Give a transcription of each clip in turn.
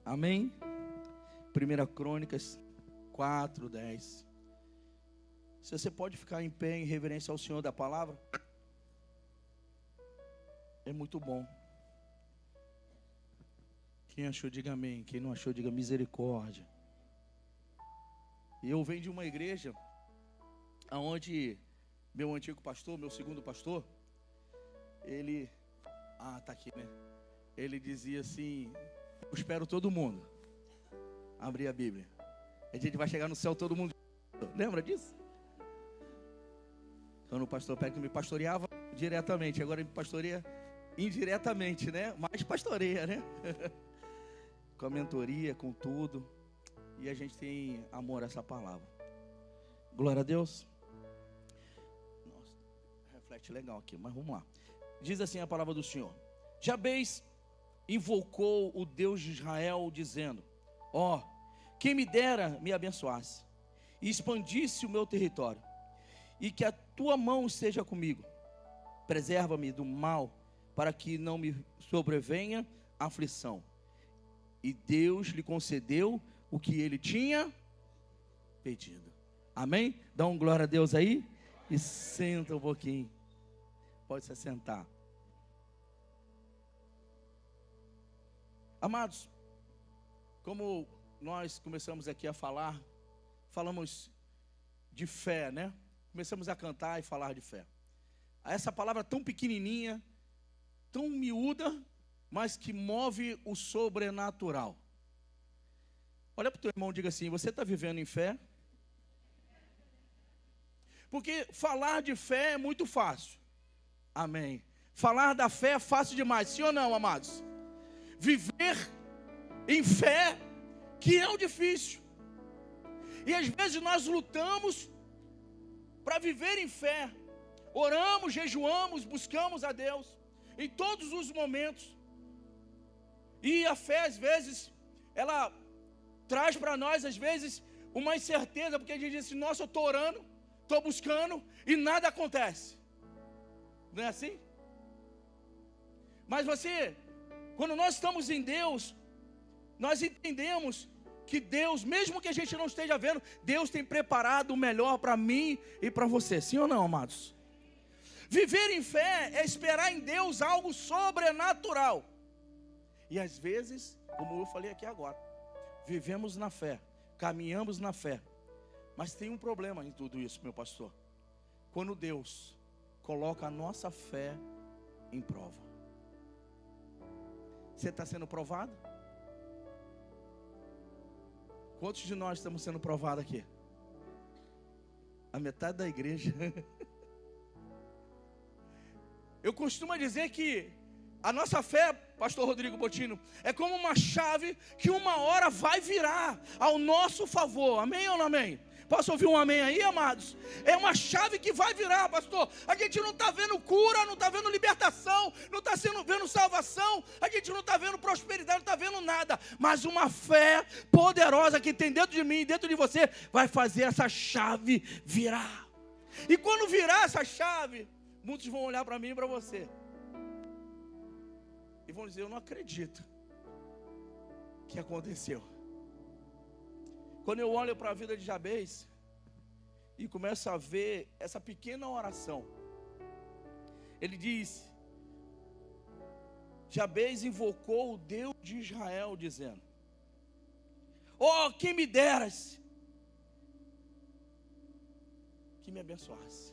Amém? 1 Crônicas 4:10. Se você pode ficar em pé em reverência ao Senhor da palavra, é muito bom. Quem achou, diga amém. Quem não achou, diga misericórdia. E eu venho de uma igreja onde meu antigo pastor, meu segundo pastor, ele... tá aqui, né? Ele dizia assim: eu espero todo mundo. Abrir a Bíblia. A gente vai chegar no céu todo mundo. Lembra disso? Quando o pastor Pérez me pastoreava diretamente, agora ele me pastoreia indiretamente, né? Mas pastoreia, né? Com a mentoria, com tudo. E a gente tem amor a essa palavra. Glória a Deus. Nossa, reflete legal aqui, mas vamos lá. Diz assim a palavra do Senhor: Jabez invocou o Deus de Israel, dizendo: quem me dera me abençoasse e expandisse o meu território, e que a tua mão esteja comigo. Preserva-me do mal, para que não me sobrevenha aflição. E Deus lhe concedeu o que ele tinha pedido. Amém? Dá um glória a Deus aí e senta um pouquinho. Pode se assentar. Amados, como nós começamos aqui a falar, falamos de fé, né? Começamos a cantar e falar de fé. Essa palavra tão pequenininha, tão miúda, mas que move o sobrenatural. Olha para o teu irmão e diga assim: você está vivendo em fé? Porque falar de fé é muito fácil. Amém. Falar da fé é fácil demais, sim ou não, amados? Viver em fé, que é o difícil. E às vezes nós lutamos para viver em fé. Oramos, jejuamos, buscamos a Deus em todos os momentos. E a fé, às vezes, ela traz para nós, às vezes, uma incerteza, porque a gente diz assim: nossa, eu estou orando, estou buscando e nada acontece. Não é assim? Mas quando nós estamos em Deus, nós entendemos que Deus, mesmo que a gente não esteja vendo, Deus tem preparado o melhor para mim e para você. Sim ou não, amados? Viver em fé é esperar em Deus algo sobrenatural. E às vezes, como eu falei aqui agora, vivemos na fé, caminhamos na fé. Mas tem um problema em tudo isso, meu pastor. Quando Deus coloca a nossa fé em prova. Você está sendo provado? Quantos de nós estamos sendo provados aqui? A metade da igreja. Eu costumo dizer que a nossa fé, pastor Rodrigo Botino, é como uma chave que uma hora vai virar ao nosso favor. Amém ou não amém? Posso ouvir um amém aí, amados? É uma chave que vai virar, pastor. A gente não está vendo cura, não está vendo libertação, não está vendo salvação, a gente não está vendo prosperidade, não está vendo nada. Mas uma fé poderosa que tem dentro de mim e dentro de você vai fazer essa chave virar. E quando virar essa chave, muitos vão olhar para mim e para você e vão dizer: eu não acredito que aconteceu. Quando eu olho para a vida de Jabez e começo a ver essa pequena oração, ele diz: Jabez invocou o Deus de Israel, dizendo: quem me deras que me abençoasse.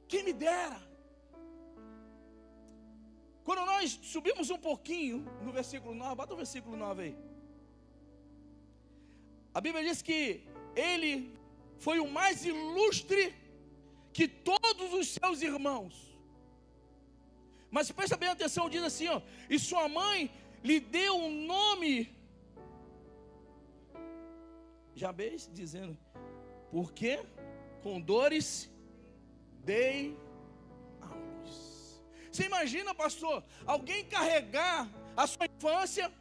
Quem me dera. Quando nós subimos um pouquinho no versículo 9, bota o versículo 9 aí. A Bíblia diz que ele foi o mais ilustre que todos os seus irmãos. Mas presta bem atenção, diz assim, e sua mãe lhe deu um nome, Jabez, dizendo: porque com dores dei a luz. Você imagina, pastor, alguém carregar a sua infância,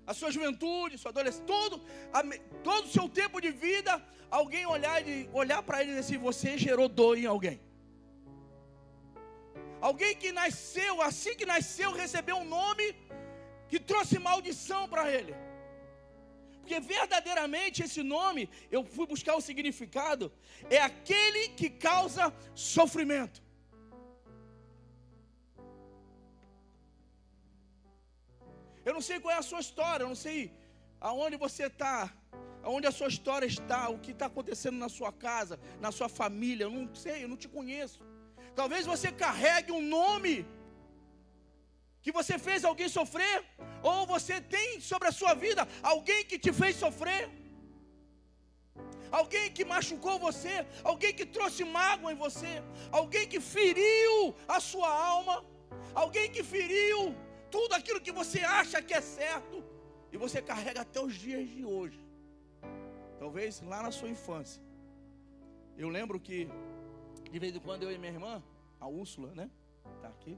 a sua juventude, sua adolescência, todo o seu tempo de vida, alguém olhar para ele e dizer assim: você gerou dor em alguém. Alguém que nasceu, assim que nasceu, recebeu um nome, trouxe maldição para ele. Porque verdadeiramente esse nome, eu fui buscar o significado, é aquele que causa sofrimento. Eu não sei qual é a sua história, eu não sei aonde você está, aonde a sua história está, o que está acontecendo na sua casa, na sua família, eu não sei, eu não te conheço. Talvez você carregue um nome que você fez alguém sofrer, ou você tem sobre a sua vida alguém que te fez sofrer, alguém que machucou você, alguém que trouxe mágoa em você, alguém que feriu a sua alma, alguém que feriu tudo aquilo que você acha que é certo, e você carrega até os dias de hoje. Talvez lá na sua infância. Eu lembro que de vez em quando eu e minha irmã, a Úrsula, né, tá aqui.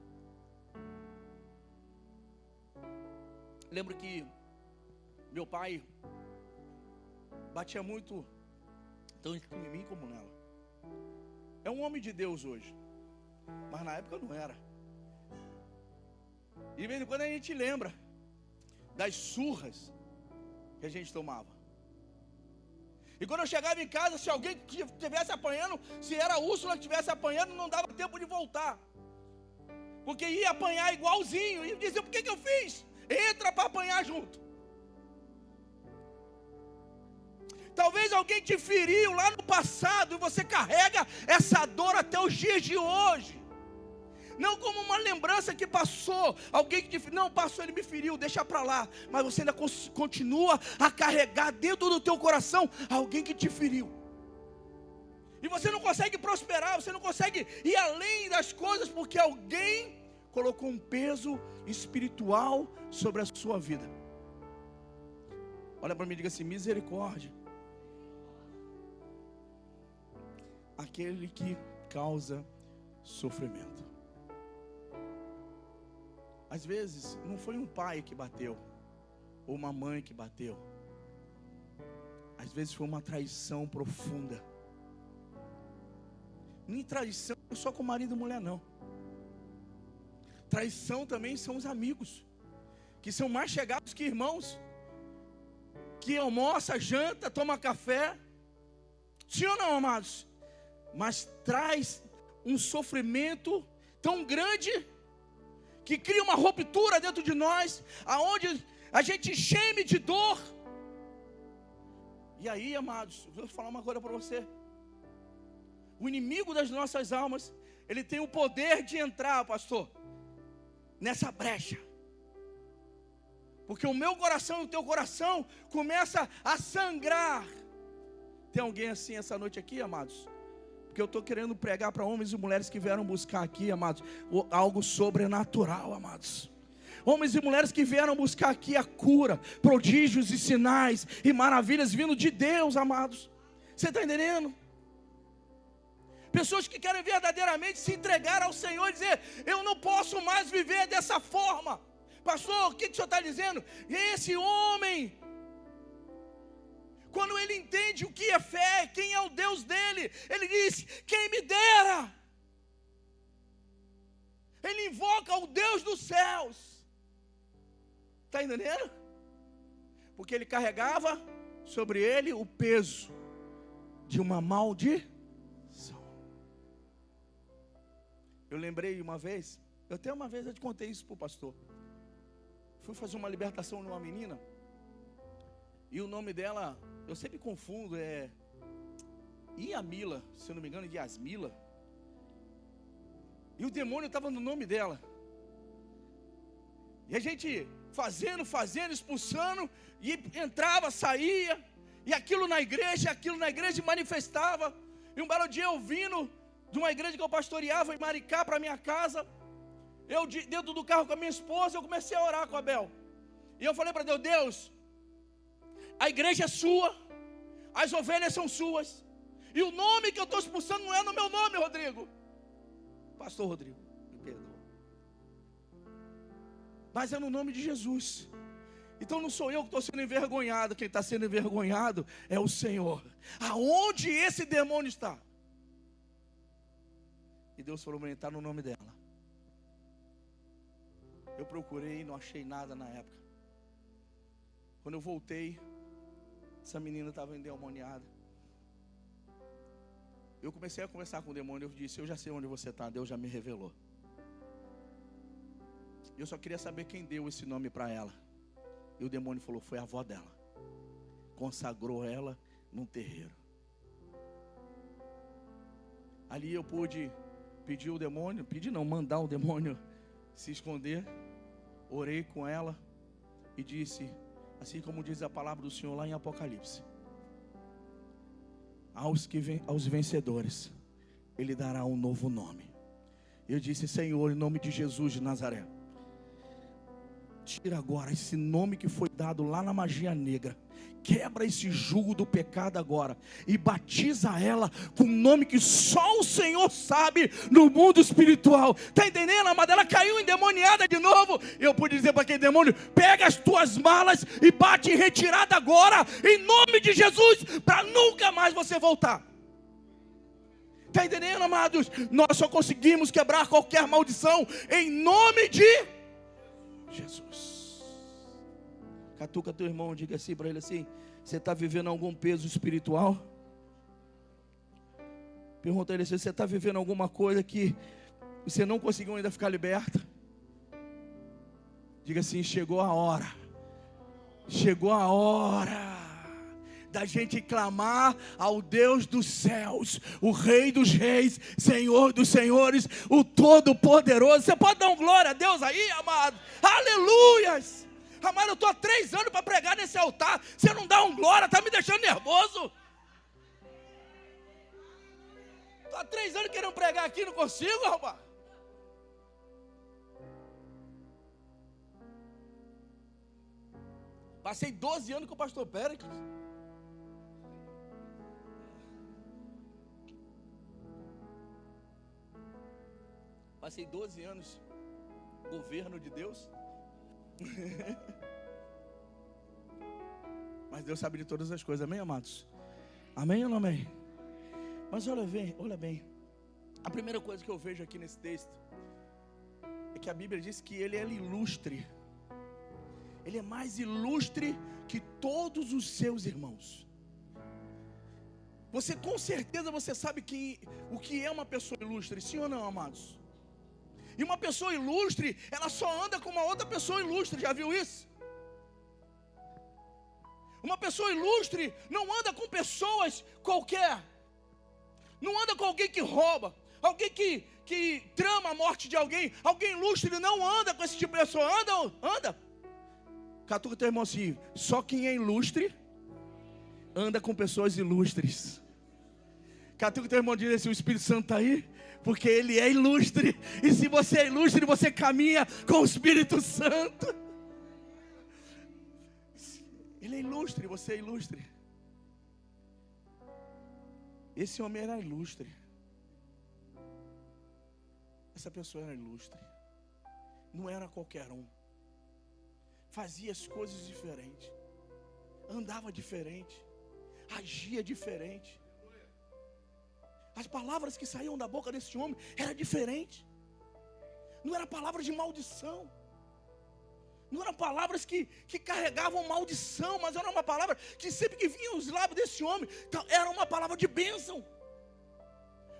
Lembro que meu pai batia muito, tanto em mim como nela. É um homem de Deus hoje, mas na época não era. E de vez em quando a gente lembra das surras que a gente tomava. E quando eu chegava em casa, se alguém estivesse apanhando, se era a Úrsula que estivesse apanhando, não dava tempo de voltar, porque ia apanhar igualzinho. E dizia: por que eu fiz? Entra para apanhar junto. Talvez alguém te feriu lá no passado e você carrega essa dor até os dias de hoje. Não como uma lembrança que passou, alguém que te feriu. Não, passou, ele me feriu, deixa para lá. Mas você ainda continua a carregar dentro do teu coração alguém que te feriu. E você não consegue prosperar, você não consegue ir além das coisas, porque alguém colocou um peso espiritual sobre a sua vida. Olha para mim e diga assim: misericórdia. Aquele que causa sofrimento. Às vezes não foi um pai que bateu, ou uma mãe que bateu. Às vezes foi uma traição profunda. Nem traição só com marido e mulher, não. Traição também são os amigos, que são mais chegados que irmãos, que almoça, janta, toma café. Sim ou não, amados? Mas traz um sofrimento tão grande, que cria uma ruptura dentro de nós, aonde a gente geme de dor. E aí, amados, vou falar uma coisa para você. O inimigo das nossas almas, ele tem o poder de entrar, pastor, nessa brecha. Porque o meu coração e o teu coração começa a sangrar. Tem alguém assim essa noite aqui, amados? Porque eu estou querendo pregar para homens e mulheres que vieram buscar aqui, amados, algo sobrenatural, amados. Homens e mulheres que vieram buscar aqui a cura, prodígios e sinais e maravilhas vindo de Deus, amados. Você está entendendo? Pessoas que querem verdadeiramente se entregar ao Senhor e dizer: eu não posso mais viver dessa forma. Pastor, o que o senhor está dizendo? Esse homem, quando ele entende o que é fé, quem é o Deus dele, ele diz: quem me dera. Ele invoca o Deus dos céus. Está entendendo? Porque ele carregava sobre ele o peso de uma maldição. Eu lembrei uma vez, eu te contei isso para o pastor. Fui fazer uma libertação numa menina, e o nome dela, eu sempre confundo, é Iamila, se eu não me engano, Yasmila. E o demônio estava no nome dela. E a gente fazendo, expulsando, e entrava, saía, e aquilo na igreja manifestava. E um belo dia eu vindo de uma igreja que eu pastoreava em Maricá para minha casa, eu dentro do carro com a minha esposa, eu comecei a orar com a Bel. E eu falei para Deus: Deus, a igreja é sua, as ovelhas são suas, e o nome que eu estou expulsando não é no meu nome, Rodrigo. Pastor Rodrigo, me perdoa. Mas é no nome de Jesus. Então não sou eu que estou sendo envergonhado. Quem está sendo envergonhado é o Senhor. Aonde esse demônio está? E Deus falou: ele está no nome dela. Eu procurei e não achei nada na época. Quando eu voltei, essa menina estava endemoniada. Eu comecei a conversar com o demônio. Eu disse: eu já sei onde você está, Deus já me revelou. Eu só queria saber quem deu esse nome para ela. E o demônio falou: foi a avó dela. Consagrou ela num terreiro. Ali eu pude pedir o demônio, mandar o demônio se esconder. Orei com ela e disse, assim como diz a palavra do Senhor lá em Apocalipse: aos vencedores Ele dará um novo nome. Eu disse: Senhor, em nome de Jesus de Nazaré, tira agora esse nome que foi dado lá na magia negra. Quebra esse jugo do pecado agora e batiza ela com um nome que só o Senhor sabe no mundo espiritual. Está entendendo, amada? Ela caiu endemoniada de novo. Eu pude dizer para aquele demônio: pega as tuas malas e bate em retirada agora, em nome de Jesus, para nunca mais você voltar. Está entendendo, amados? Nós só conseguimos quebrar qualquer maldição em nome de Jesus. Catuca teu irmão, diga assim para ele assim: você está vivendo algum peso espiritual? Pergunta a ele se você está vivendo alguma coisa que você não conseguiu ainda ficar liberta. Diga assim: chegou a hora. Chegou a hora da gente clamar ao Deus dos céus, o Rei dos reis, Senhor dos senhores, o Todo-Poderoso. Você pode dar um glória a Deus aí, amado? Aleluias! Amado, eu estou há 3 anos para pregar nesse altar. Você não dá um glória, está me deixando nervoso. Estou há 3 anos querendo pregar aqui, não consigo, rapaz. Passei 12 anos com o pastor Péricles. Passei 12 anos governo de Deus. Mas Deus sabe de todas as coisas, amém, amados? Amém ou não amém? Mas olha bem, a primeira coisa que eu vejo aqui nesse texto é que a Bíblia diz que ele é ilustre. Ele é mais ilustre que todos os seus irmãos. Você com certeza você sabe o que é uma pessoa ilustre, sim ou não, amados? E uma pessoa ilustre, ela só anda com uma outra pessoa ilustre, já viu isso? Uma pessoa ilustre não anda com pessoas qualquer. Não anda com alguém que rouba, alguém que trama a morte de alguém. Alguém ilustre não anda com esse tipo de pessoa. Anda. Catuca teu irmão assim: só quem é ilustre anda com pessoas ilustres. Catuca teu irmão, diz assim: o Espírito Santo está aí, porque ele é ilustre. E se você é ilustre, você caminha com o Espírito Santo. Ele é ilustre, você é ilustre. Esse homem era ilustre. Essa pessoa era ilustre. Não era qualquer um. Fazia as coisas diferentes. Andava diferente. Agia diferente. As palavras que saíam da boca desse homem eram diferentes. Não eram palavras de maldição. Não eram palavras que carregavam maldição, mas era uma palavra que sempre que vinha os lábios desse homem, era uma palavra de bênção.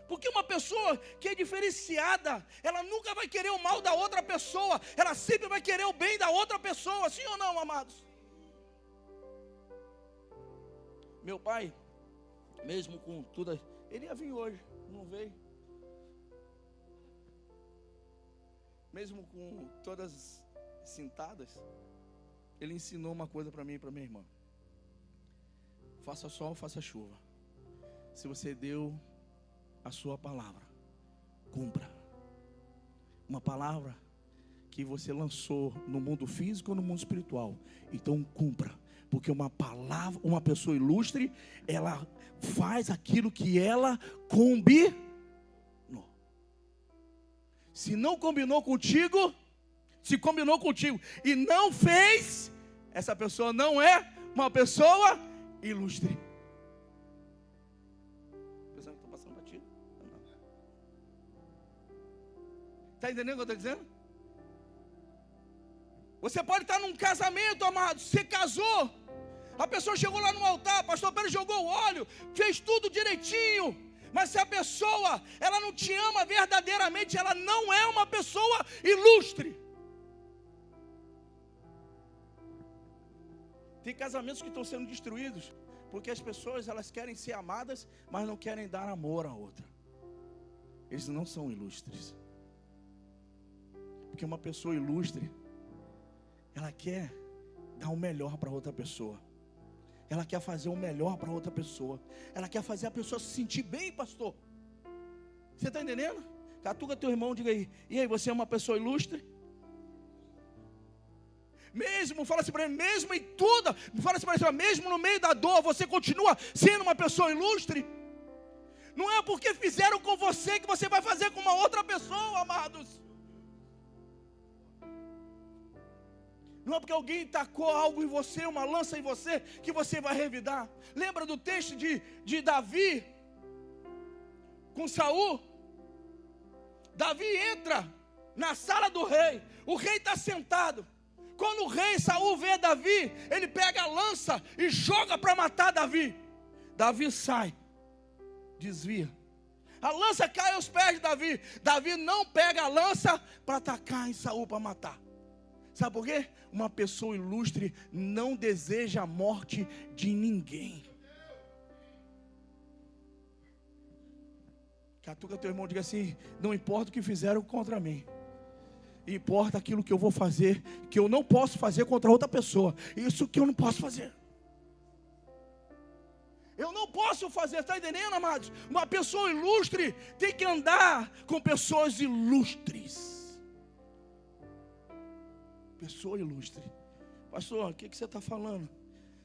Porque uma pessoa que é diferenciada, ela nunca vai querer o mal da outra pessoa, ela sempre vai querer o bem da outra pessoa, sim ou não, amados? Meu pai, mesmo com tudo, ele ia vir hoje, não veio. Mesmo com todas cintadas, ele ensinou uma coisa para mim e para minha irmã: faça sol, faça chuva. Se você deu a sua palavra, cumpra. Uma palavra que você lançou no mundo físico ou no mundo espiritual, então cumpra. Porque uma palavra, uma pessoa ilustre, ela faz aquilo que ela combinou. Se não combinou contigo, se combinou contigo e não fez, essa pessoa não é uma pessoa ilustre. Pensando que estou passando batido? Está entendendo o que eu estou dizendo? Você pode estar num casamento, amado, você casou, a pessoa chegou lá no altar, pastor Pedro jogou o óleo, fez tudo direitinho, mas se a pessoa, ela não te ama verdadeiramente, ela não é uma pessoa ilustre. Tem casamentos que estão sendo destruídos, porque as pessoas, elas querem ser amadas, mas não querem dar amor à outra. Eles não são ilustres. Porque uma pessoa ilustre, ela quer dar o melhor para outra pessoa. Ela quer fazer o melhor para outra pessoa. Ela quer fazer a pessoa se sentir bem, pastor. Você está entendendo? Catuca teu irmão, diga aí. E aí, você é uma pessoa ilustre? Mesmo, fala assim para ele, mesmo em tudo, fala assim para ele, mesmo no meio da dor, você continua sendo uma pessoa ilustre? Não é porque fizeram com você que você vai fazer com uma outra pessoa, amados. Não é porque alguém tacou algo em você, uma lança em você, que você vai revidar. Lembra do texto de Davi com Saul? Davi entra na sala do rei, o rei está sentado. Quando o rei Saul vê Davi, ele pega a lança e joga para matar Davi. Davi sai, desvia. A lança cai aos pés de Davi. Davi não pega a lança para atacar em Saul, para matar. Sabe por quê? Uma pessoa ilustre não deseja a morte de ninguém. Catuca teu irmão, diga assim, não importa o que fizeram contra mim, importa aquilo que eu vou fazer, que eu não posso fazer contra outra pessoa. Isso que eu não posso fazer. Eu não posso fazer, está entendendo, amados? Uma pessoa ilustre tem que andar com pessoas ilustres. Pessoa ilustre. Pastor, o que você está falando?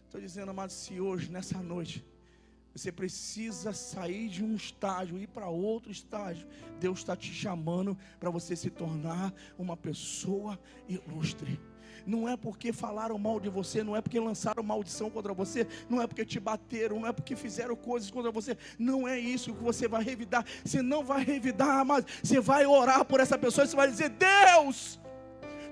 Estou dizendo, amado, se hoje, nessa noite, você precisa sair de um estágio e ir para outro estágio, Deus está te chamando para você se tornar uma pessoa ilustre. Não é porque falaram mal de você, não é porque lançaram maldição contra você, não é porque te bateram, não é porque fizeram coisas contra você. Não é isso que você vai revidar. Você não vai revidar, mas você vai orar por essa pessoa e você vai dizer, Deus,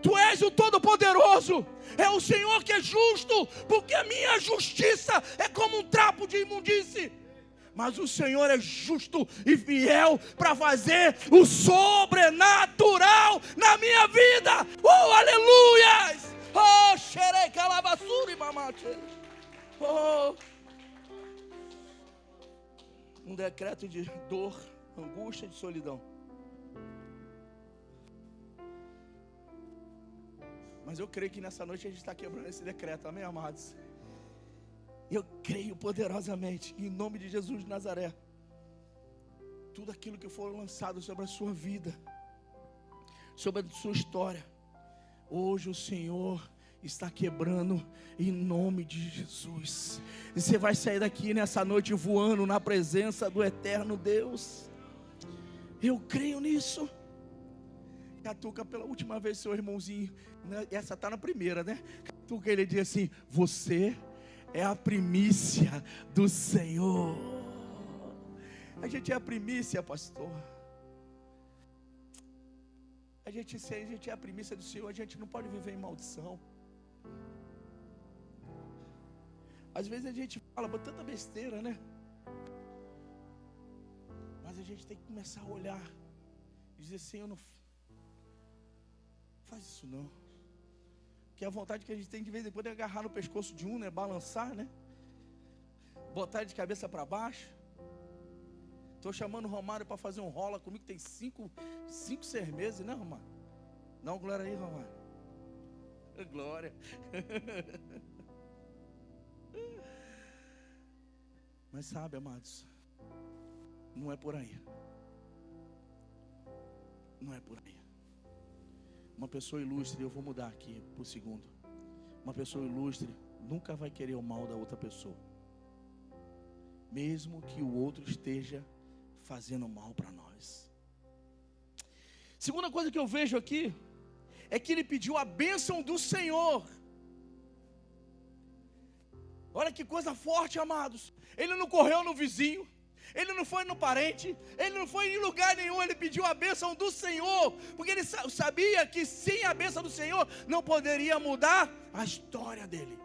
Tu és o Todo-Poderoso, é o Senhor que é justo, porque a minha justiça é como um trapo de imundície. Mas o Senhor é justo e fiel para fazer o sobrenatural na minha vida. Oh, aleluias! Oh, xerei calabaçuri mamate. Oh, um decreto de dor, angústia, de solidão. Mas eu creio que nessa noite a gente está quebrando esse decreto, amém, amados? Eu creio poderosamente, em nome de Jesus de Nazaré, tudo aquilo que for lançado sobre a sua vida, sobre a sua história, hoje o Senhor está quebrando em nome de Jesus. E você vai sair daqui nessa noite voando na presença do eterno Deus. Eu creio nisso. Catuca pela última vez seu irmãozinho, né? Essa está na primeira, né? Catuca, ele diz assim, você é a primícia do Senhor. A gente é a primícia, pastor. A gente é a primícia do Senhor. A gente não pode viver em maldição. Às vezes a gente fala tanta besteira, né? Mas a gente tem que começar a olhar e dizer, Senhor, não faz isso não. Que a vontade que a gente tem de vez em quando é agarrar no pescoço de um, né? Balançar, né? Botar ele de cabeça para baixo. Estou chamando o Romário para fazer um rola comigo. Tem 6 meses, né, Romário? Dá uma glória aí, Romário. Glória. Mas sabe, amados, não é por aí. Não é por aí. Uma pessoa ilustre, eu vou mudar aqui por segundo. Uma pessoa ilustre nunca vai querer o mal da outra pessoa, mesmo que o outro esteja fazendo mal para nós. Segunda coisa que eu vejo aqui é que ele pediu a bênção do Senhor. Olha que coisa forte, amados. Ele não correu no vizinho, Ele não foi no parente, ele não foi em lugar nenhum, ele pediu a bênção do Senhor, porque ele sabia que sem a bênção do Senhor não poderia mudar a história dele.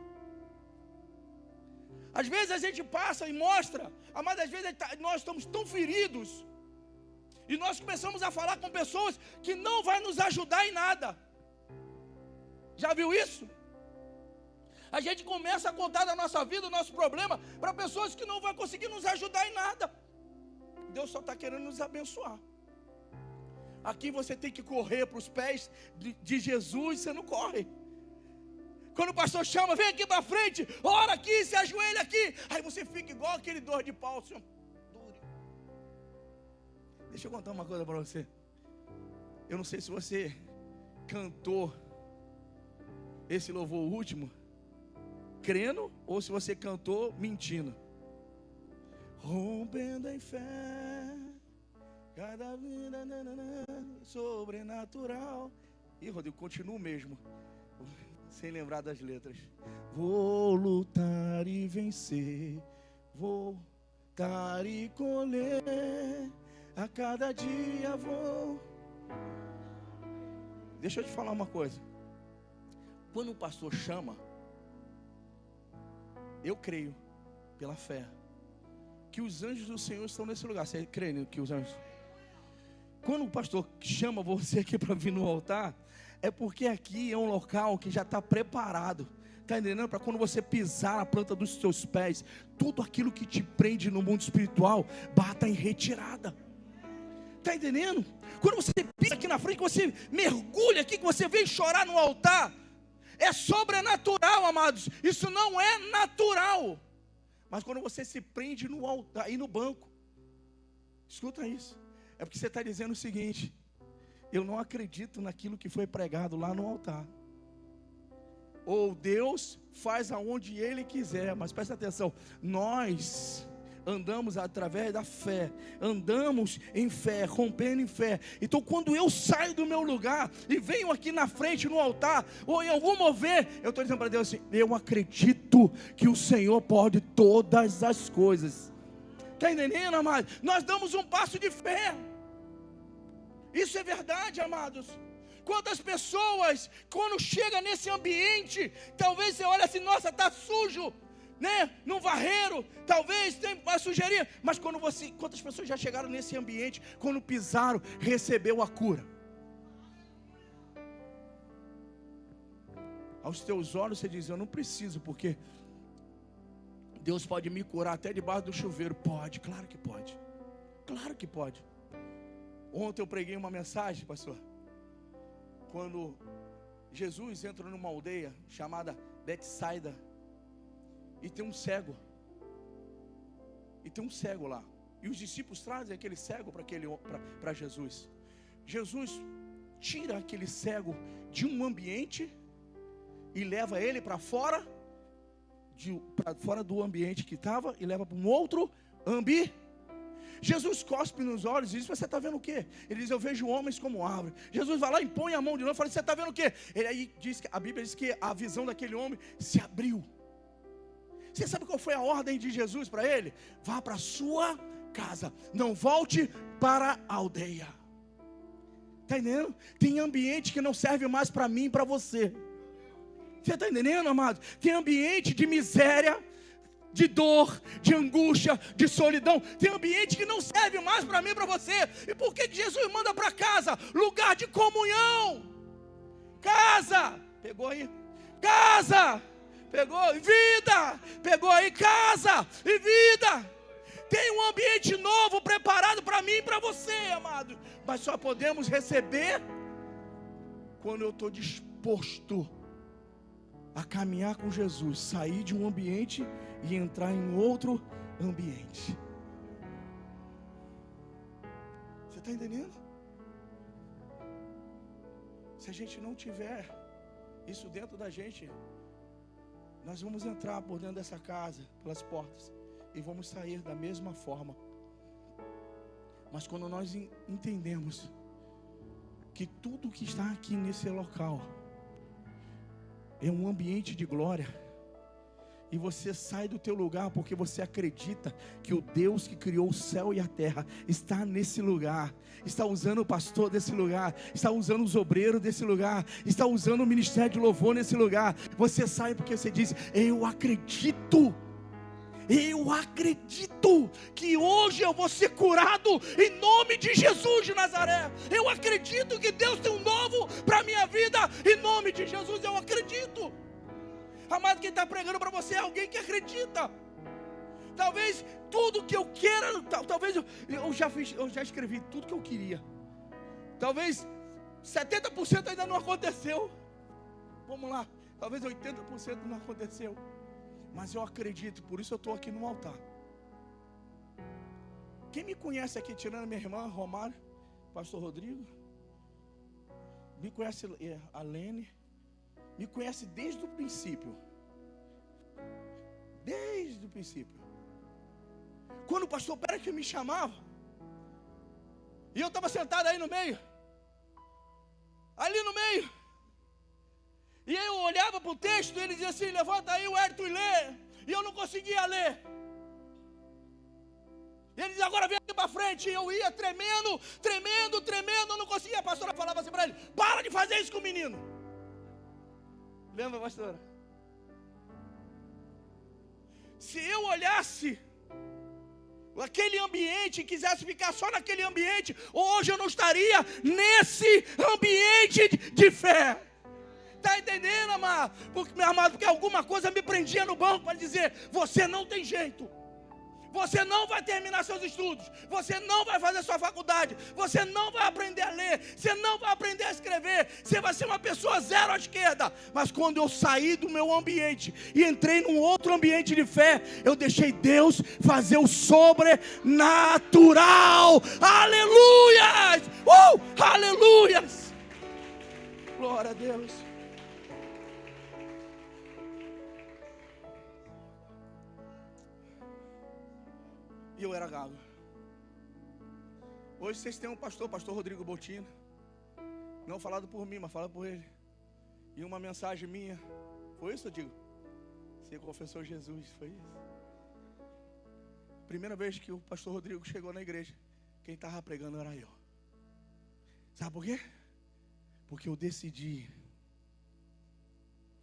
Às vezes a gente passa e mostra, mas às vezes nós estamos tão feridos, e nós começamos a falar com pessoas que não vai nos ajudar em nada. Já viu isso? A gente começa a contar da nossa vida, o nosso problema, para pessoas que não vão conseguir nos ajudar em nada. Deus só está querendo nos abençoar. Aqui você tem que correr para os pés de Jesus, você não corre. Quando o pastor chama, vem aqui para frente, ora aqui, se ajoelha aqui. Aí você fica igual aquele dor de pau, assim, duro. Deixa eu contar uma coisa para você. Eu não sei se você cantou esse louvor último crendo, ou se você cantou mentindo. Rompendo em fé, cada vida sobrenatural. Ih, Rodrigo, continuo mesmo, sem lembrar das letras. Vou lutar e vencer, vou dar e colher, a cada dia vou. Deixa eu te falar uma coisa. Quando o pastor chama, eu creio, pela fé, que os anjos do Senhor estão nesse lugar. Você crê que os anjos? Quando o pastor chama você aqui para vir no altar, é porque aqui é um local que já está preparado. Está entendendo? Para quando você pisar na planta dos seus pés, tudo aquilo que te prende no mundo espiritual, bata em retirada. Está entendendo? Quando você pisa aqui na frente, que você mergulha aqui, que você vem chorar no altar, é sobrenatural, amados. Isso não é natural. Mas quando você se prende no altar e no banco, escuta isso, é porque você está dizendo o seguinte: eu não acredito naquilo que foi pregado lá no altar. Ou Deus faz aonde Ele quiser. Mas presta atenção, nós andamos através da fé, andamos em fé, rompendo em fé. Então quando eu saio do meu lugar e venho aqui na frente no altar, ou em algum mover, eu estou dizendo para Deus assim: eu acredito que o Senhor pode todas as coisas. Está entendendo, amados? Nós damos um passo de fé. Isso é verdade, amados. Quantas pessoas, quando chega nesse ambiente, talvez você olha assim: nossa, está sujo, né? Não varreram, talvez tem uma sujeirinha. Mas quantas pessoas já chegaram nesse ambiente, quando pisaram, recebeu a cura? Aos teus olhos você diz: eu não preciso, porque Deus pode me curar até debaixo do chuveiro. Pode, claro que pode. Claro que pode. Ontem eu preguei uma mensagem, pastor, quando Jesus entra numa aldeia chamada Betsaida, e tem um cego. E tem um cego lá. E os discípulos trazem aquele cego para Jesus. Jesus tira aquele cego de um ambiente e leva ele para fora, fora do ambiente que estava, e leva para um outro ambiente. Jesus cospe nos olhos e diz: você está vendo o quê? Ele diz: eu vejo homens como árvore. Jesus vai lá e põe a mão de novo e fala: você está vendo o quê? Ele aí diz que a Bíblia diz que a visão daquele homem se abriu. Você sabe qual foi a ordem de Jesus para ele? Vá para a sua casa, não volte para a aldeia. Está entendendo? Tem ambiente que não serve mais para mim e para você. Você está entendendo, amado? Tem ambiente de miséria, de dor, de angústia, de solidão. Tem ambiente que não serve mais para mim e para você. E por que Jesus manda para casa? Lugar de comunhão. Casa. Pegou aí? Casa. Pegou? Vida. Pegou aí? Casa e vida. Tem um ambiente novo preparado para mim e para você, amado. Mas só podemos receber quando eu estou disposto a caminhar com Jesus, sair de um ambiente e entrar em outro ambiente. Você está entendendo? Se a gente não tiver isso dentro da gente, nós vamos entrar por dentro dessa casa, pelas portas, e vamos sair da mesma forma. Mas quando nós entendemos que tudo que está aqui nesse local é um ambiente de glória, E você sai do teu lugar porque você acredita que o Deus que criou o céu e a terra está nesse lugar, está usando o pastor desse lugar, está usando os obreiros desse lugar, está usando o ministério de louvor nesse lugar. Você sai porque você diz: eu acredito que hoje eu vou ser curado em nome de Jesus de Nazaré. Eu acredito que Deus tem um novo para a minha vida em nome de Jesus. Eu acredito. Amado, quem está pregando para você é alguém que acredita. Talvez tudo que eu queira, talvez eu já escrevi tudo que eu queria. Talvez 70% ainda não aconteceu. Vamos lá, talvez 80% não aconteceu. Mas eu acredito, por isso eu estou aqui no altar. Quem me conhece aqui, tirando minha irmã Romário, pastor Rodrigo, me conhece a Lene, me conhece desde o princípio. Desde o princípio. Quando o pastor Pérez me chamava, e eu estava sentado aí no meio, ali no meio, e eu olhava para o texto, e ele dizia assim: levanta aí o Hérito e lê. E eu não conseguia ler. E ele dizia: agora vem aqui para frente. E eu ia tremendo, eu não conseguia. A pastora falava assim para ele: para de fazer isso com o menino. Lembra, pastora? Se eu olhasse aquele ambiente e quisesse ficar só naquele ambiente, hoje eu não estaria nesse ambiente de fé. Está entendendo, amado? Porque alguma coisa me prendia no banco para dizer: você não tem jeito. Você não vai terminar seus estudos. Você não vai fazer sua faculdade. Você não vai aprender a ler. Você não vai aprender a escrever. Você vai ser uma pessoa zero à esquerda. Mas quando eu saí do meu ambiente e entrei num outro ambiente de fé, eu deixei Deus fazer o sobrenatural. Aleluias! Aleluias! Glória a Deus. E eu era gago. Hoje vocês têm um pastor Rodrigo Bottino. Não falado por mim, mas falado por ele. E uma mensagem minha. Foi isso, eu digo? Você confessou Jesus, foi isso? Primeira vez que o pastor Rodrigo chegou na igreja, quem estava pregando era eu. Sabe por quê? Porque eu decidi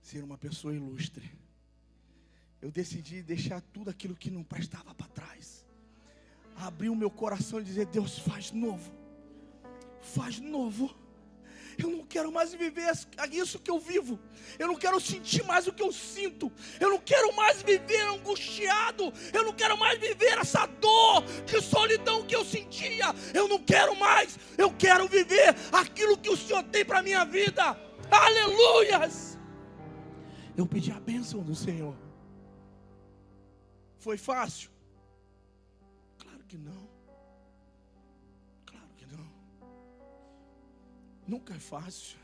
ser uma pessoa ilustre. Eu decidi deixar tudo aquilo que não prestava para trás. Abrir o meu coração e dizer: Deus, faz novo. Faz novo. Eu não quero mais viver isso que eu vivo. Eu não quero sentir mais o que eu sinto. Eu não quero mais viver angustiado. Eu não quero mais viver essa dor de solidão que eu sentia. Eu não quero mais. Eu quero viver aquilo que o Senhor tem para a minha vida. Aleluias! Eu pedi a bênção do Senhor. Foi fácil? Claro que não. Claro que não. Nunca é fácil.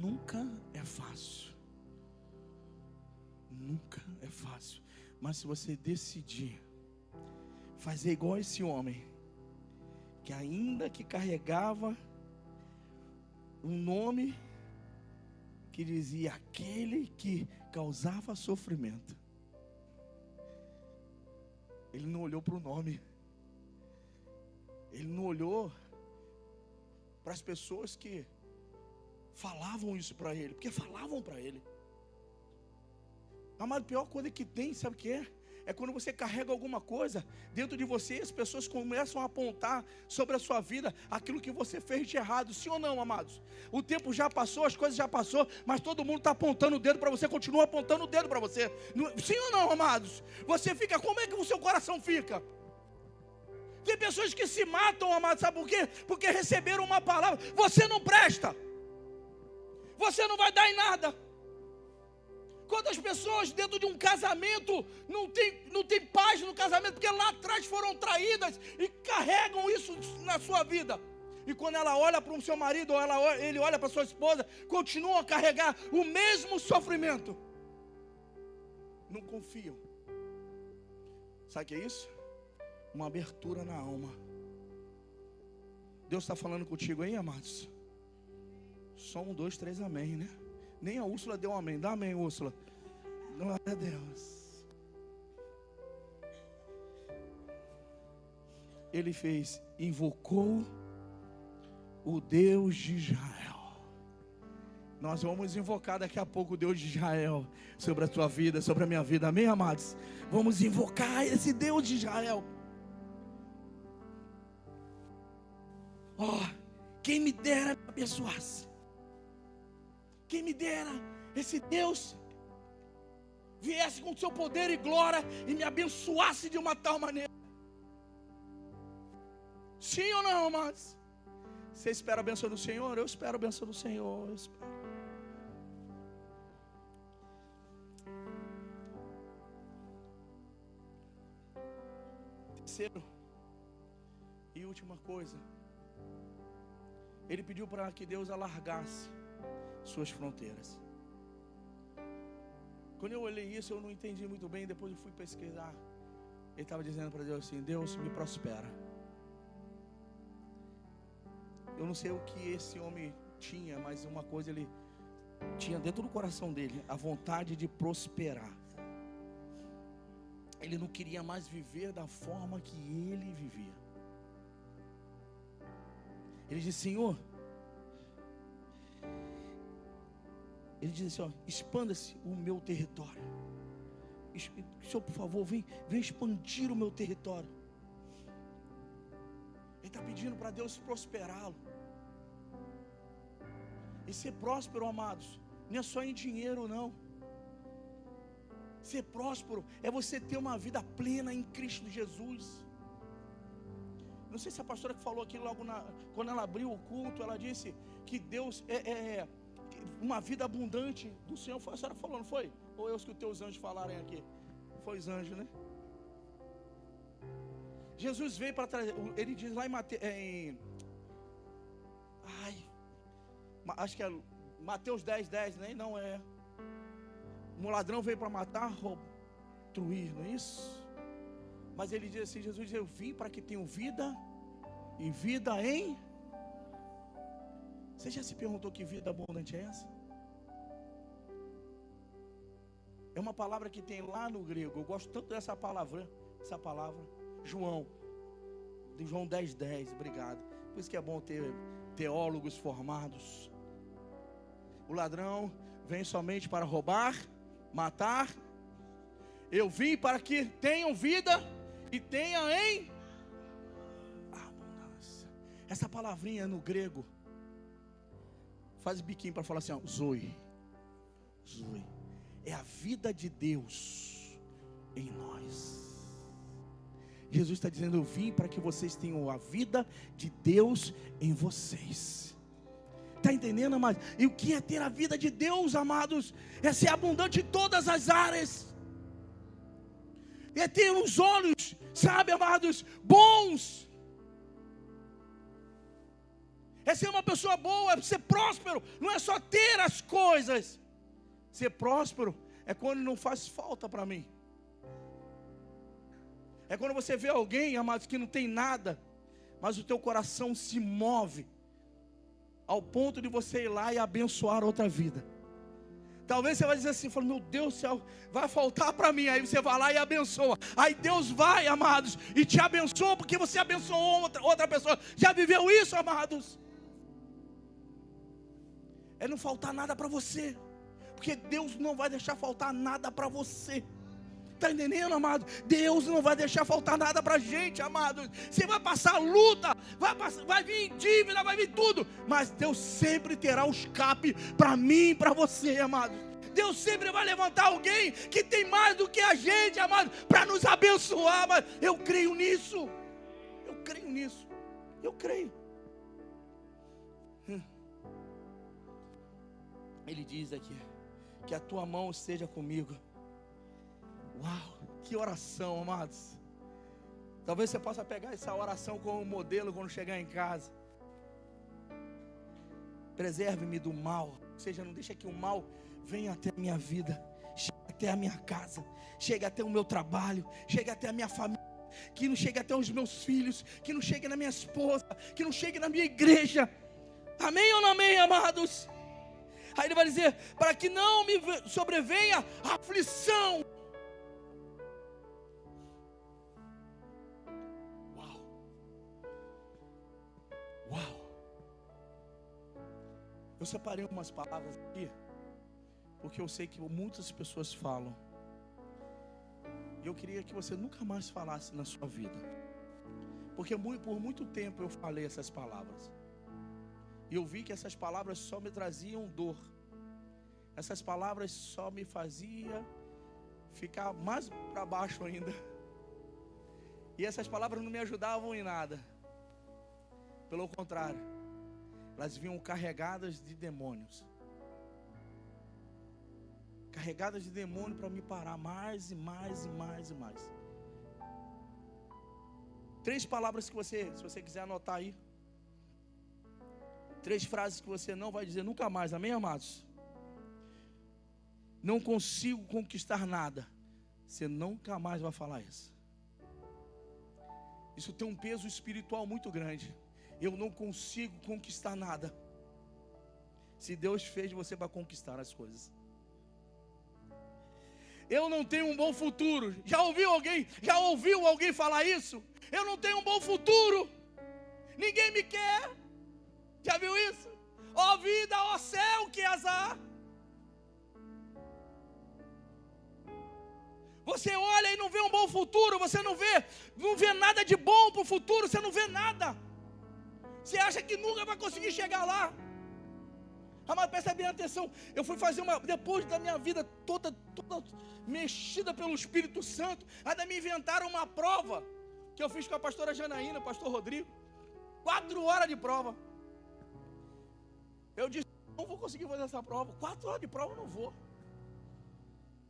Nunca é fácil. Nunca é fácil. Mas se você decidir fazer igual esse homem, que ainda que carregava um nome que dizia aquele que causava sofrimento, ele não olhou para o nome. Ele não olhou para as pessoas que falavam isso para ele, porque falavam para ele. Amado, a pior coisa que tem, sabe o que é? É quando você carrega alguma coisa dentro de você e as pessoas começam a apontar sobre a sua vida aquilo que você fez de errado. Sim ou não, amados? O tempo já passou, as coisas já passou, mas todo mundo está apontando o dedo para você, continua apontando o dedo para você. Sim ou não, amados? Você fica, como é que o seu coração fica? Tem pessoas que se matam, amados, sabe por quê? Porque receberam uma palavra: você não presta, você não vai dar em nada. Quantas pessoas dentro de um casamento não tem paz no casamento, porque lá atrás foram traídas e carregam isso na sua vida. E quando ela olha para o seu marido, ou ele olha para a sua esposa, continuam a carregar o mesmo sofrimento. Não confiam. Sabe o que é isso? Uma abertura na alma. Deus está falando contigo aí, amados? Só 1, 2, 3, amém, né? Nem a Úrsula deu um amém. Dá amém, Úrsula. Glória a Deus. Ele fez, invocou o Deus de Israel. Nós vamos invocar daqui a pouco o Deus de Israel sobre a tua vida, sobre a minha vida, amém, amados? Vamos invocar esse Deus de Israel. Quem me dera me abençoasse. Quem me dera esse Deus viesse com o seu poder e glória e me abençoasse de uma tal maneira. Sim ou não, amados? Você espera a bênção do Senhor? Eu espero a bênção do Senhor. Eu espero. Terceiro e última coisa, ele pediu para que Deus alargasse suas fronteiras. Quando eu olhei isso, eu não entendi muito bem. Depois eu fui pesquisar. Ele estava dizendo para Deus assim: Deus, me prospera. Eu não sei o que esse homem tinha, mas uma coisa ele tinha dentro do coração dele: a vontade de prosperar. Ele não queria mais viver da forma que ele vivia. Ele disse: Senhor, ele diz assim: expanda-se o meu território. Senhor, por favor, vem expandir o meu território. Ele está pedindo para Deus prosperá-lo. E ser próspero, amados, não é só em dinheiro, não. Ser próspero é você ter uma vida plena em Cristo Jesus. Não sei se a pastora que falou aqui logo quando ela abriu o culto, ela disse que Deus é uma vida abundante do Senhor. A senhora falou, não foi? Ou eu escutei os anjos falarem aqui? Foi os anjos, né? Jesus veio para trazer. Ele diz lá em Mateus, acho que é Mateus 10:10, né? Não é. Um ladrão veio para matar, roubar, destruir, não é isso? Mas ele diz assim: Jesus diz: eu vim para que tenham vida e vida em. Você já se perguntou que vida abundante é essa? É uma palavra que tem lá no grego. Eu gosto tanto dessa palavra. João 10:10, obrigado. Por isso que é bom ter teólogos formados. O ladrão vem somente para roubar, matar. Eu vim para que tenham vida e tenham em abundância. Essa palavrinha no grego, faz biquinho para falar assim, ó, Zoe. É a vida de Deus em nós. Jesus está dizendo: eu vim para que vocês tenham a vida de Deus em vocês. Está entendendo, amados? E o que é ter a vida de Deus, amados? É ser abundante em todas as áreas. É ter os olhos, sabe, amados, bons. É ser uma pessoa boa, é ser próspero. Não é só ter as coisas. Ser próspero é quando não faz falta para mim. É quando você vê alguém, amados, que não tem nada, mas o teu coração se move ao ponto de você ir lá e abençoar outra vida. Talvez você vai dizer assim, meu Deus do céu, vai faltar para mim. Aí você vai lá e abençoa. Aí Deus vai, amados, e te abençoa porque você abençoou outra pessoa. Já viveu isso, amados? É não faltar nada para você, porque Deus não vai deixar faltar nada para você. Está entendendo, amado? Deus não vai deixar faltar nada para a gente, amado. Você vai passar luta, vai vir dívida, vai vir tudo, mas Deus sempre terá um escape para mim e para você, amado. Deus sempre vai levantar alguém que tem mais do que a gente, amado, para nos abençoar. Mas eu creio nisso. Eu creio. Ele diz aqui: que a tua mão esteja comigo. Uau, que oração, amados. Talvez você possa pegar essa oração como modelo quando chegar em casa. Preserve-me do mal. Ou seja, não deixa que o mal venha até a minha vida, chegue até a minha casa, chegue até o meu trabalho, chegue até a minha família, que não chegue até os meus filhos, que não chegue na minha esposa, que não chegue na minha igreja. Amém ou não amém, amados? Aí ele vai dizer, para que não me sobrevenha aflição. Uau. Uau. Eu separei umas palavras aqui, porque eu sei que muitas pessoas falam. E eu queria que você nunca mais falasse na sua vida. Porque por muito tempo eu falei essas palavras. E eu vi que essas palavras só me traziam dor. Essas palavras só me faziam ficar mais para baixo ainda. E essas palavras não me ajudavam em nada. Pelo contrário, elas vinham carregadas de demônios. Carregadas de demônio para me parar mais e mais e mais e mais. 3 palavras que você, se você quiser anotar aí. 3 frases que você não vai dizer nunca mais, amém, amados? Não consigo conquistar nada. Você nunca mais vai falar isso. Isso tem um peso espiritual muito grande. Eu não consigo conquistar nada. Se Deus fez você para conquistar as coisas. Eu não tenho um bom futuro. Já ouviu alguém falar isso? Eu não tenho um bom futuro. Ninguém me quer. Já viu isso? Ó vida, ó céu, que azar. Você olha e não vê um bom futuro. Você não vê nada de bom para o futuro. Você não vê nada. Você acha que nunca vai conseguir chegar lá. Amado, presta bem atenção. Eu fui fazer depois da minha vida toda mexida pelo Espírito Santo, ainda me inventaram uma prova que eu fiz com a pastora Janaína, o pastor Rodrigo. 4 horas de prova. Eu disse, não vou conseguir fazer essa prova. 4 horas de prova eu não vou.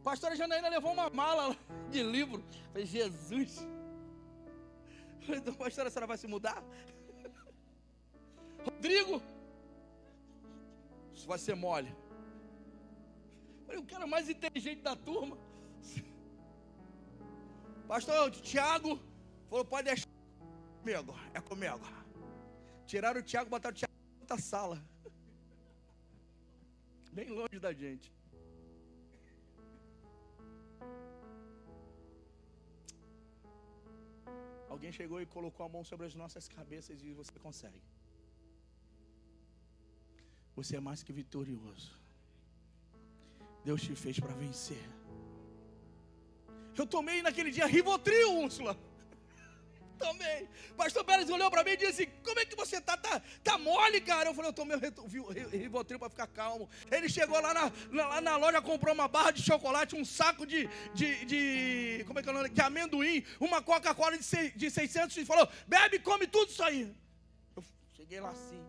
A pastora Janaína levou uma mala de livro. Eu falei, Jesus. Eu falei, então, pastora, a senhora vai se mudar? Rodrigo, isso vai ser mole. Eu falei, o cara mais inteligente da turma. Pastor Tiago falou, pode deixar comigo, é comigo. Tiraram o Tiago, botaram o Tiago na outra sala. Bem longe da gente. Alguém chegou e colocou a mão sobre as nossas cabeças e disse, você consegue. Você é mais que vitorioso. Deus te fez para vencer. Eu tomei naquele dia Rivotril, Úrsula. Tomei. Pastor Pérez olhou para mim e disse, como é que você tá mole, cara? Eu falei, eu tomei Rivotril para ficar calmo. Ele chegou lá na loja, comprou uma barra de chocolate, um saco de como é que é o nome? De amendoim, uma Coca-Cola de 600 e falou, bebe, come tudo isso aí. Eu cheguei lá assim.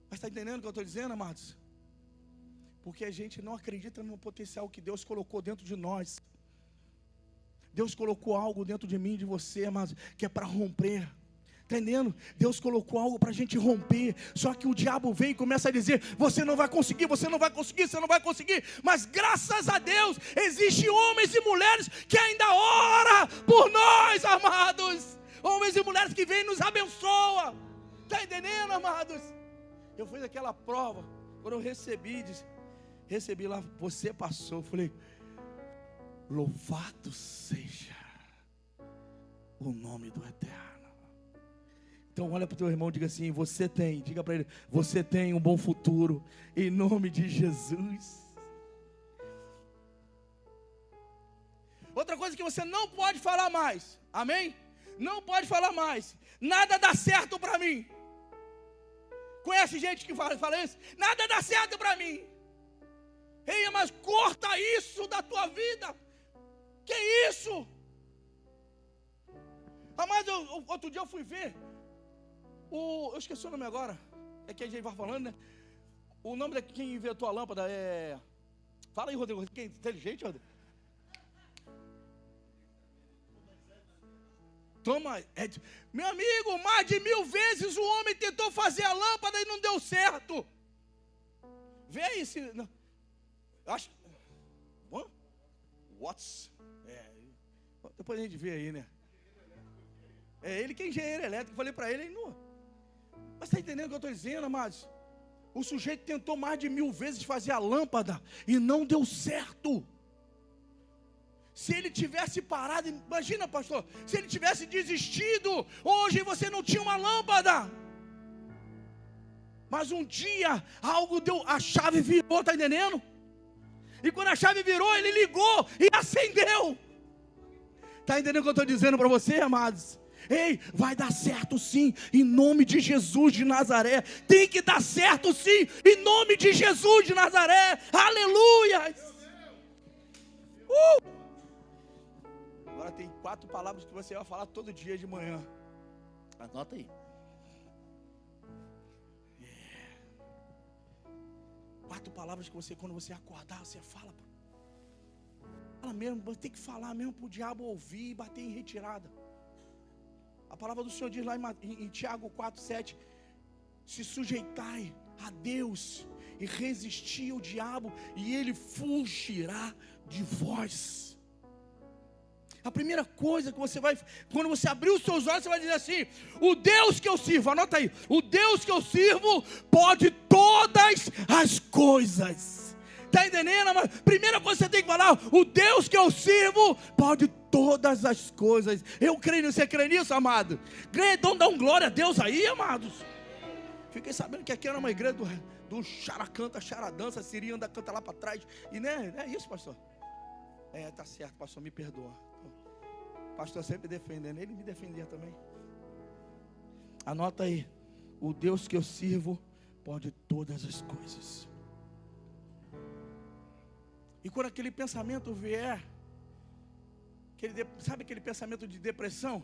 Mas está entendendo o que eu estou dizendo, amados? Porque a gente não acredita no potencial que Deus colocou dentro de nós. Deus colocou algo dentro de mim e de você, amados, que é para romper. Está entendendo? Deus colocou algo para a gente romper. Só que o diabo vem e começa a dizer, você não vai conseguir, você não vai conseguir, você não vai conseguir. Mas graças a Deus, existem homens e mulheres que ainda oram por nós, amados. Homens e mulheres que vêm e nos abençoam. Está entendendo, amados? Eu fiz aquela prova, quando eu recebi lá, você passou, eu falei, louvado seja o nome do Eterno. Então olha para o teu irmão e diga assim, diga para ele, você tem um bom futuro, em nome de Jesus. Outra coisa que você não pode falar mais, amém? Não pode falar mais, nada dá certo para mim. Conhece gente que fala isso? Nada dá certo para mim. Ei, mas corta isso da tua vida. Que isso? Mas outro dia eu fui ver. Eu esqueci o nome agora. É que a gente vai falando, né? O nome de quem inventou a lâmpada é... Fala aí, Rodrigo. Quem é inteligente, Rodrigo? Meu amigo, mais de 1000 vezes o homem tentou fazer a lâmpada e não deu certo. Vê aí se... Não. Acho... Watts. Depois a gente vê aí, né? É ele que é engenheiro elétrico. Falei para ele, não. Mas está entendendo o que eu estou dizendo, amados? O sujeito tentou mais de 1000 vezes fazer a lâmpada e não deu certo. Se ele tivesse parado, imagina, pastor, se ele tivesse desistido, hoje você não tinha uma lâmpada. Mas um dia, algo deu, a chave virou, está entendendo? E quando a chave virou, ele ligou e acendeu. Está entendendo o que eu estou dizendo para você, amados? Ei, vai dar certo sim, em nome de Jesus de Nazaré. Tem que dar certo sim, em nome de Jesus de Nazaré. Aleluia. Agora tem 4 palavras que você vai falar todo dia de manhã. Anota aí. 4 palavras que você, quando você acordar, você fala. Fala mesmo, você tem que falar mesmo para o diabo ouvir e bater em retirada. A palavra do Senhor diz lá em Tiago 4,7: se sujeitai a Deus e resistir ao diabo, e ele fugirá de vós. A primeira coisa que você vai, quando você abrir os seus olhos, você vai dizer assim: o Deus que eu sirvo, anota aí, o Deus que eu sirvo pode todas as coisas. Está entendendo? Mas primeira coisa que você tem que falar: o Deus que eu sirvo pode todas as coisas. Eu creio nisso. Você crê nisso, amado? Crê, então dá um glória a Deus aí, amados. Fiquei sabendo que aqui era uma igreja do characanta, charadança, Siri anda, canta lá para trás. E não é isso, pastor? Tá certo, pastor, me perdoa. Pastor sempre defendendo, ele me defendia também. Anota aí: o Deus que eu sirvo pode todas as coisas. E quando aquele pensamento vier, sabe aquele pensamento de depressão,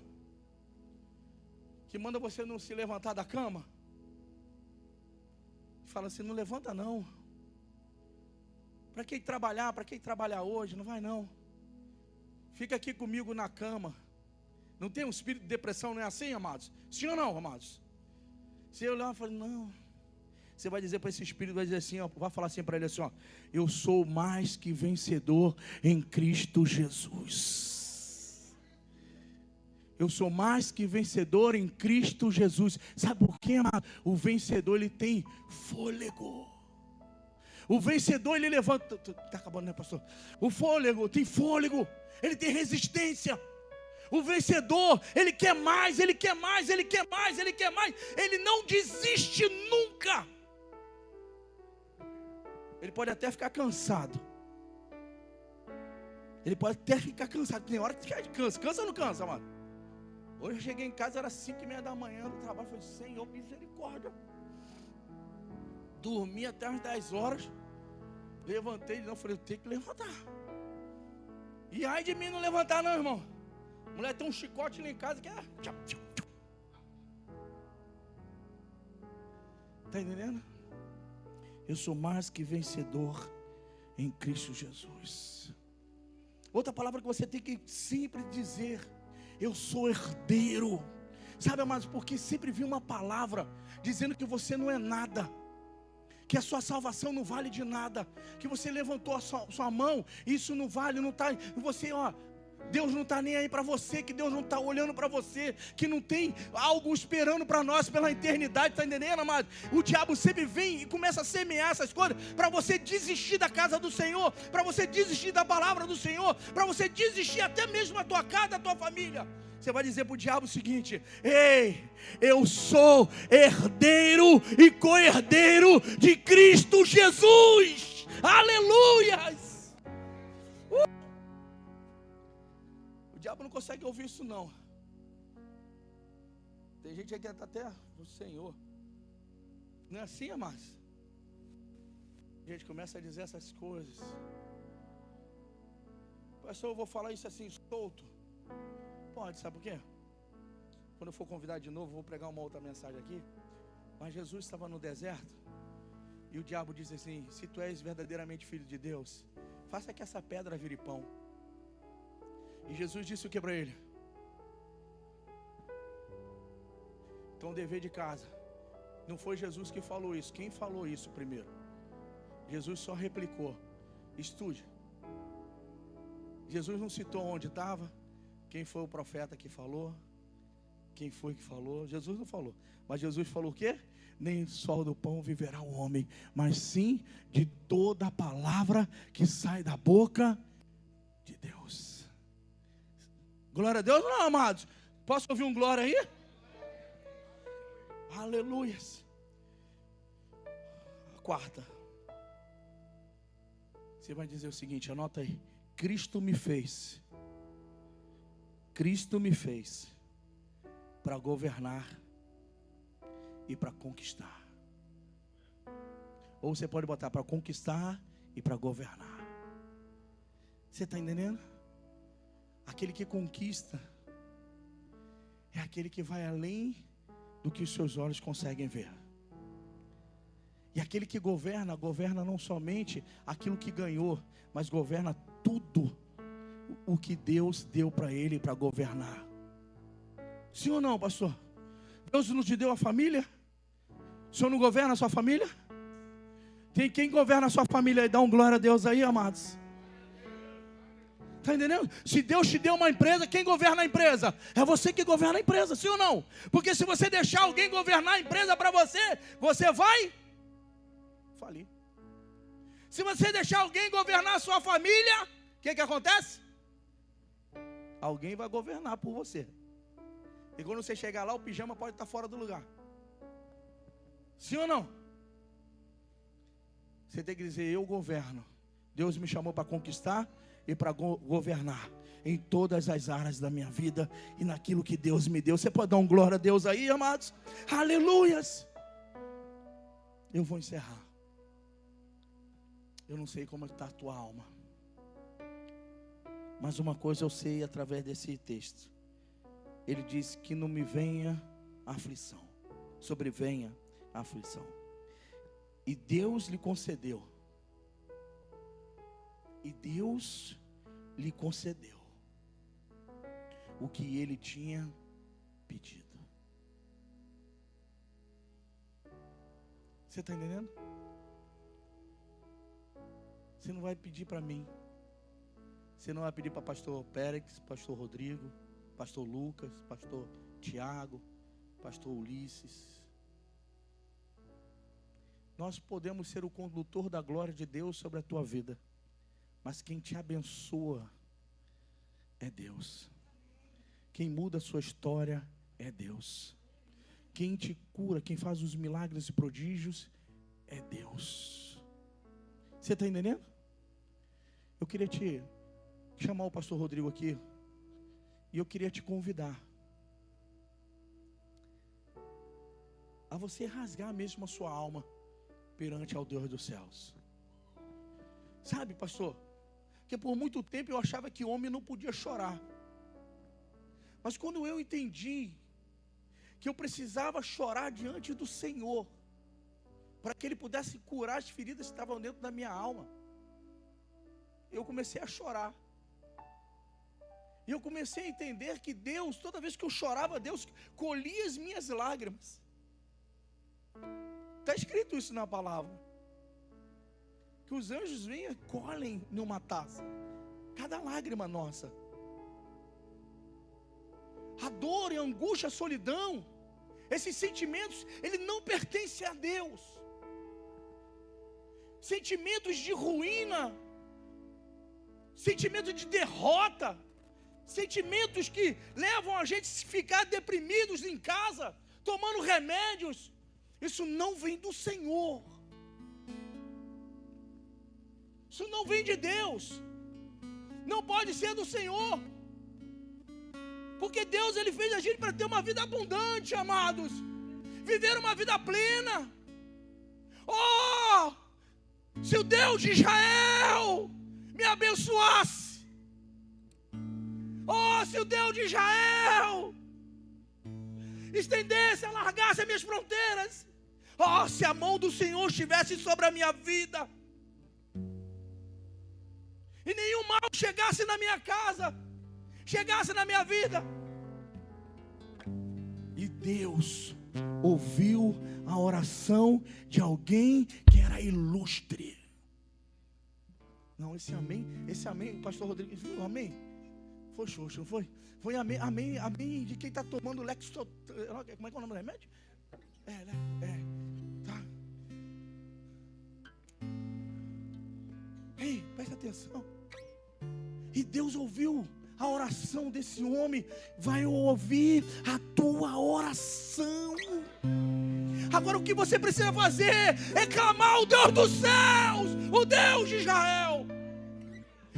que manda você não se levantar da cama? Fala assim: não levanta não. Para que trabalhar? Para que trabalhar hoje? Não vai não. Fica aqui comigo na cama. Não tem um espírito de depressão, não é assim, amados? Sim ou não, amados? Se eu olhar e falar: não. Você vai dizer para esse espírito, vai dizer assim, ó, vai falar assim para ele assim, ó: eu sou mais que vencedor em Cristo Jesus. Eu sou mais que vencedor em Cristo Jesus. Sabe por quê, amado? O vencedor, ele tem fôlego. O vencedor, ele levanta. Está acabando, né, pastor? O fôlego, tem fôlego. Ele tem resistência. O vencedor, ele quer mais, ele quer mais, ele quer mais, ele quer mais. Ele não desiste nunca. Ele pode até ficar cansado. Ele pode até ficar cansado. Tem hora que cansa. Cansa ou não cansa, amado? Hoje eu cheguei em casa, era 5:30 da manhã do trabalho. Falei: Senhor, misericórdia. Dormi até umas 10 horas. Levantei, não, falei: eu tenho que levantar. E ai de mim não levantar não, irmão. A mulher tem um chicote lá em casa que é... Está entendendo? Eu sou mais que vencedor em Cristo Jesus. Outra palavra que você tem que sempre dizer: eu sou herdeiro. Sabe, amados, porque sempre vi uma palavra dizendo que você não é nada, que a sua salvação não vale de nada, que você levantou a sua mão, isso não vale, não está, você, ó, Deus não está nem aí para você, que Deus não está olhando para você, que não tem algo esperando para nós pela eternidade, está entendendo, amado? O diabo sempre vem e começa a semear essas coisas, para você desistir da casa do Senhor, para você desistir da palavra do Senhor, para você desistir até mesmo da tua casa, da tua família. Você vai dizer para o diabo o seguinte: ei, eu sou herdeiro e co-herdeiro de Cristo Jesus, aleluias. O diabo não consegue ouvir isso não. Tem gente aqui que está até o Senhor. Não é assim, amados? A gente começa a dizer essas coisas. Pastor, eu vou falar isso assim, solto. Pode, sabe por quê? Quando eu for convidado de novo, vou pregar uma outra mensagem aqui. Mas Jesus estava no deserto e o diabo disse assim: se tu és verdadeiramente filho de Deus, faça que essa pedra vire pão. E Jesus disse o que para ele? Então, dever de casa. Não foi Jesus que falou isso. Quem falou isso primeiro? Jesus só replicou: estude. Jesus não citou onde estava, quem foi o profeta que falou, Quem foi que falou? Jesus não falou. Mas Jesus falou o quê? Nem só do pão viverá o homem, mas sim de toda a palavra que sai da boca de Deus. Glória a Deus, não, amados? Posso ouvir um glória aí? Aleluias. A quarta. Você vai dizer o seguinte, anota aí. Cristo me fez para governar e para conquistar. Ou você pode botar para conquistar e para governar. Você está entendendo? Aquele que conquista é aquele que vai além do que os seus olhos conseguem ver. E aquele que governa, governa não somente aquilo que ganhou, mas governa tudo o que Deus deu para ele para governar. Sim ou não, pastor? Deus não te deu a família? O senhor não governa a sua família? Tem quem governa a sua família aí? Dá um glória a Deus aí, amados. Está entendendo? Se Deus te deu uma empresa, quem governa a empresa? É você que governa a empresa, sim ou não? Porque se você deixar alguém governar a empresa para você, você vai falir. Se você deixar alguém governar a sua família, o que acontece? Alguém vai governar por você. E quando você chegar lá, o pijama pode estar fora do lugar. Sim ou não? Você tem que dizer, eu governo. Deus me chamou para conquistar e para governar em todas as áreas da minha vida e naquilo que Deus me deu. Você pode dar um glória a Deus aí, amados? Aleluias! Eu vou encerrar. Eu não sei como está a tua alma, mas uma coisa eu sei através desse texto. Ele diz que não me venha a aflição, sobrevenha a aflição. E Deus lhe concedeu. E Deus lhe concedeu o que ele tinha pedido. Você está entendendo? Você não vai pedir para mim. Você não vai pedir para pastor Pérez, pastor Rodrigo, pastor Lucas, pastor Tiago, pastor Ulisses. Nós podemos ser o condutor da glória de Deus sobre a tua vida, mas quem te abençoa é Deus. Quem muda a sua história é Deus. Quem te cura, quem faz os milagres e prodígios é Deus. Você está entendendo? Eu queria te chamar o pastor Rodrigo aqui e eu queria te convidar a você rasgar mesmo a sua alma perante ao Deus dos céus. Sabe, pastor, que por muito tempo eu achava que homem não podia chorar. Mas quando eu entendi que eu precisava chorar diante do Senhor, para que Ele pudesse curar as feridas que estavam dentro da minha alma, eu comecei a chorar. E eu comecei a entender que Deus, toda vez que eu chorava, Deus colhia as minhas lágrimas. Está escrito isso na palavra. Que os anjos vêm e colhem numa taça cada lágrima nossa. A dor, a angústia, a solidão, esses sentimentos, ele não pertence a Deus. Sentimentos de ruína, sentimentos de derrota, sentimentos que levam a gente a ficar deprimidos em casa, tomando remédios, isso não vem do Senhor. Isso não vem de Deus. Não pode ser do Senhor. Porque Deus, Ele fez a gente para ter uma vida abundante, amados. Viver uma vida plena. Oh! Se o Deus de Israel me abençoasse. Oh, se o Deus de Israel estendesse, alargasse as minhas fronteiras. Oh, se a mão do Senhor estivesse sobre a minha vida. E nenhum mal chegasse na minha casa, chegasse na minha vida. E Deus ouviu a oração de alguém que era ilustre. Não, esse amém, pastor Rodrigo, viu, amém? Foi Xoxo, não foi? Foi amém, amém, amém de quem está tomando Lexotan. Como é que é o nome do remédio? Tá. Ei, presta atenção. E Deus ouviu a oração desse homem, vai ouvir a tua oração. Agora o que você precisa fazer é clamar ao Deus dos céus, o Deus de Israel,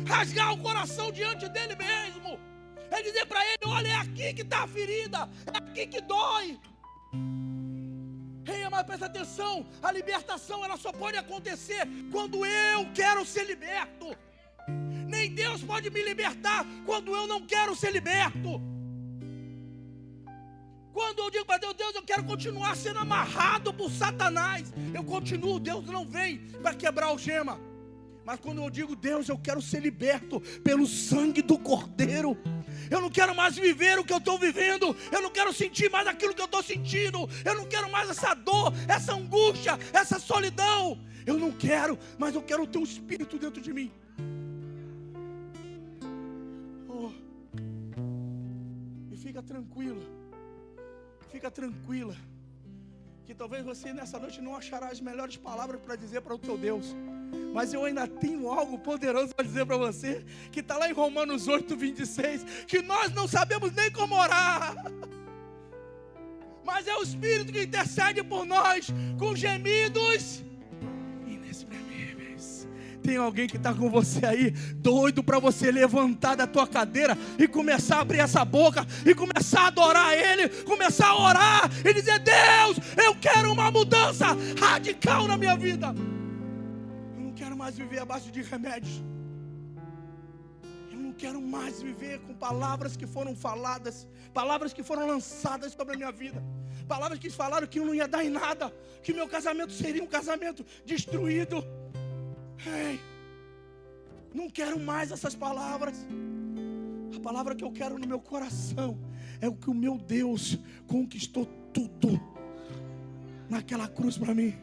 rasgar o coração diante dele mesmo, é dizer para ele: olha, é aqui que está a ferida, é aqui que dói. Ei, mas presta atenção, a libertação ela só pode acontecer quando eu quero ser liberto. Nem Deus pode me libertar quando eu não quero ser liberto. Quando eu digo para Deus: Deus, eu quero continuar sendo amarrado por Satanás, eu continuo, Deus não vem para quebrar a algema. Mas quando eu digo: Deus, eu quero ser liberto pelo sangue do Cordeiro, eu não quero mais viver o que eu estou vivendo, eu não quero sentir mais aquilo que eu estou sentindo, eu não quero mais essa dor, essa angústia, essa solidão, eu não quero, mas eu quero o teu Espírito dentro de mim. E fica tranquila, que talvez você nessa noite não achará as melhores palavras para dizer para o teu Deus, mas eu ainda tenho algo poderoso para dizer para você, que está lá em Romanos 8:26, que nós não sabemos nem como orar, mas é o Espírito que intercede por nós com gemidos inexprimíveis. Tem alguém que está com você aí, doido para você levantar da tua cadeira e começar a abrir essa boca e começar a adorar Ele, começar a orar e dizer: Deus, eu quero uma mudança radical na minha vida. Eu não quero mais viver abaixo de remédios. Eu não quero mais viver com palavras que foram faladas, palavras que foram lançadas sobre a minha vida, palavras que falaram que eu não ia dar em nada, que meu casamento seria um casamento destruído. Ei, não quero mais essas palavras. A palavra que eu quero no meu coração é o que o meu Deus conquistou tudo naquela cruz para mim.